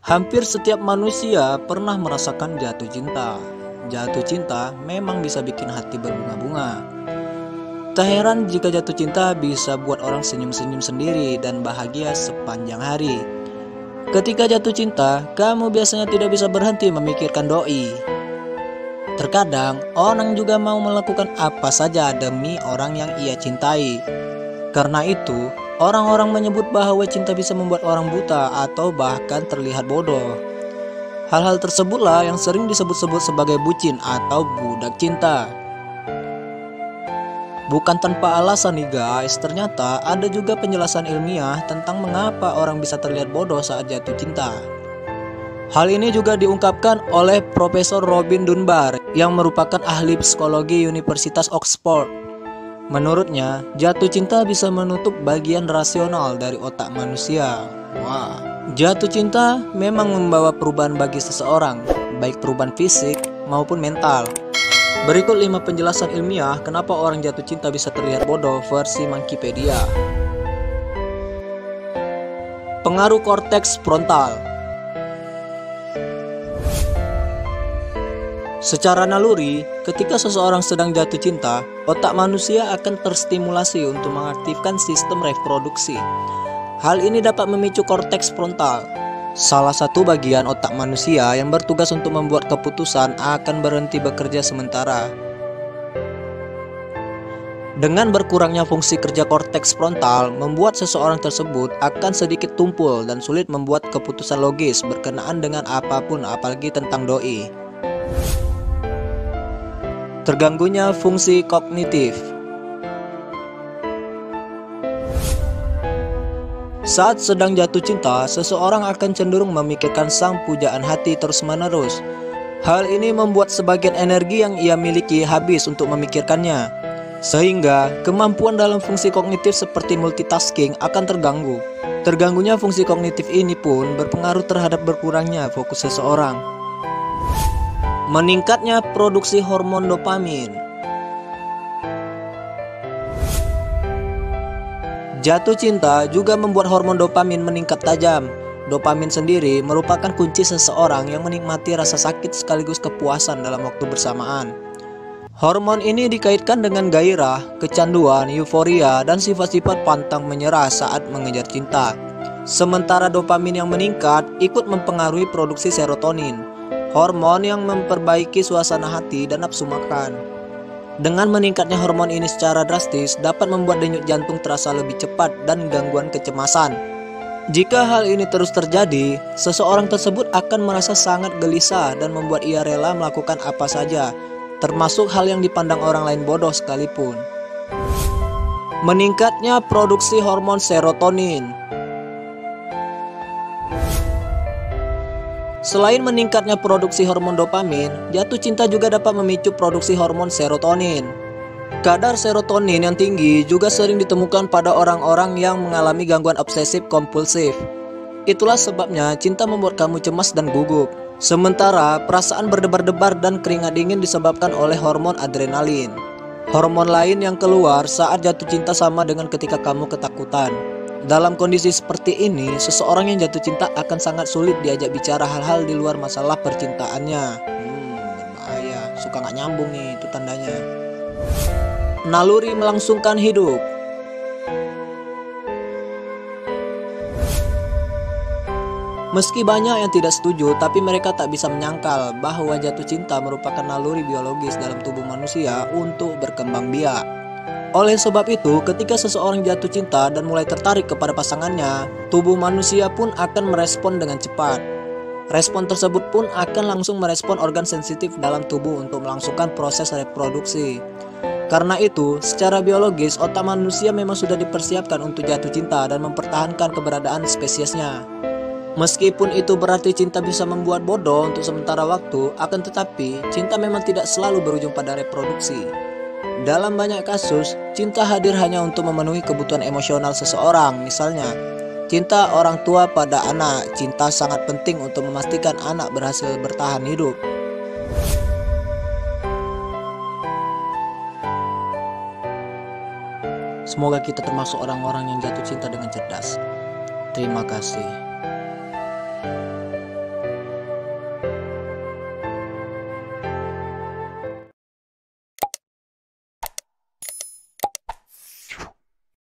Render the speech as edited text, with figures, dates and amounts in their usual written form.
Hampir setiap manusia pernah merasakan jatuh cinta. Jatuh cinta memang bisa bikin hati berbunga-bunga. Tak heran jika jatuh cinta bisa buat orang senyum-senyum sendiri dan bahagia sepanjang hari. Ketika jatuh cinta, kamu biasanya tidak bisa berhenti memikirkan doi. Terkadang, orang juga mau melakukan apa saja demi orang yang ia cintai. Karena itu, orang-orang menyebut bahwa cinta bisa membuat orang buta atau bahkan terlihat bodoh. Hal-hal tersebutlah yang sering disebut-sebut sebagai bucin atau budak cinta. Bukan tanpa alasan nih guys, ternyata ada juga penjelasan ilmiah tentang mengapa orang bisa terlihat bodoh saat jatuh cinta. Hal ini juga diungkapkan oleh Profesor Robin Dunbar yang merupakan ahli psikologi Universitas Oxford. Menurutnya, jatuh cinta bisa menutup bagian rasional dari otak manusia. Wah, jatuh cinta memang membawa perubahan bagi seseorang, baik perubahan fisik maupun mental. Berikut 5 penjelasan ilmiah kenapa orang jatuh cinta bisa terlihat bodoh versi Wikipedia. Pengaruh korteks frontal. Secara naluri, ketika seseorang sedang jatuh cinta, otak manusia akan terstimulasi untuk mengaktifkan sistem reproduksi. Hal ini dapat memicu korteks frontal, salah satu bagian otak manusia yang bertugas untuk membuat keputusan akan berhenti bekerja sementara. Dengan berkurangnya fungsi kerja korteks frontal, membuat seseorang tersebut akan sedikit tumpul dan sulit membuat keputusan logis berkenaan dengan apapun, apalagi tentang doi. Terganggunya fungsi kognitif. Saat sedang jatuh cinta, seseorang akan cenderung memikirkan sang pujaan hati terus-menerus. Hal ini membuat sebagian energi yang ia miliki habis untuk memikirkannya, sehingga kemampuan dalam fungsi kognitif seperti multitasking akan terganggu. Terganggunya fungsi kognitif ini pun berpengaruh terhadap berkurangnya fokus seseorang. Meningkatnya produksi hormon dopamin. Jatuh cinta juga membuat hormon dopamin meningkat tajam. Dopamin sendiri merupakan kunci seseorang yang menikmati rasa sakit sekaligus kepuasan dalam waktu bersamaan. Hormon ini dikaitkan dengan gairah, kecanduan, euforia, dan sifat-sifat pantang menyerah saat mengejar cinta. Sementara dopamin yang meningkat ikut mempengaruhi produksi serotonin, hormon yang memperbaiki suasana hati dan nafsu makan. Dengan meningkatnya hormon ini secara drastis dapat membuat denyut jantung terasa lebih cepat dan gangguan kecemasan. Jika hal ini terus terjadi, seseorang tersebut akan merasa sangat gelisah dan membuat ia rela melakukan apa saja, termasuk hal yang dipandang orang lain bodoh sekalipun. Meningkatnya produksi hormon serotonin. Selain meningkatnya produksi hormon dopamin, jatuh cinta juga dapat memicu produksi hormon serotonin. Kadar serotonin yang tinggi juga sering ditemukan pada orang-orang yang mengalami gangguan obsesif kompulsif. Itulah sebabnya cinta membuat kamu cemas dan gugup. Sementara perasaan berdebar-debar dan keringat dingin disebabkan oleh hormon adrenalin. Hormon lain yang keluar saat jatuh cinta sama dengan ketika kamu ketakutan. Dalam kondisi seperti ini, seseorang yang jatuh cinta akan sangat sulit diajak bicara hal-hal di luar masalah percintaannya. Berbahaya, suka gak nyambung nih, itu tandanya. Naluri melangsungkan hidup. Meski banyak yang tidak setuju, tapi mereka tak bisa menyangkal bahwa jatuh cinta merupakan naluri biologis dalam tubuh manusia untuk berkembang biak. Oleh sebab itu, ketika seseorang jatuh cinta dan mulai tertarik kepada pasangannya, tubuh manusia pun akan merespon dengan cepat. Respon tersebut pun akan langsung merespon organ sensitif dalam tubuh untuk melangsungkan proses reproduksi. Karena itu, secara biologis, otak manusia memang sudah dipersiapkan untuk jatuh cinta dan mempertahankan keberadaan spesiesnya. Meskipun itu berarti cinta bisa membuat bodoh untuk sementara waktu, akan tetapi cinta memang tidak selalu berujung pada reproduksi. Dalam banyak kasus, cinta hadir hanya untuk memenuhi kebutuhan emosional seseorang. Misalnya, cinta orang tua pada anak. Cinta sangat penting untuk memastikan anak berhasil bertahan hidup. Semoga kita termasuk orang-orang yang jatuh cinta dengan cerdas. Terima kasih.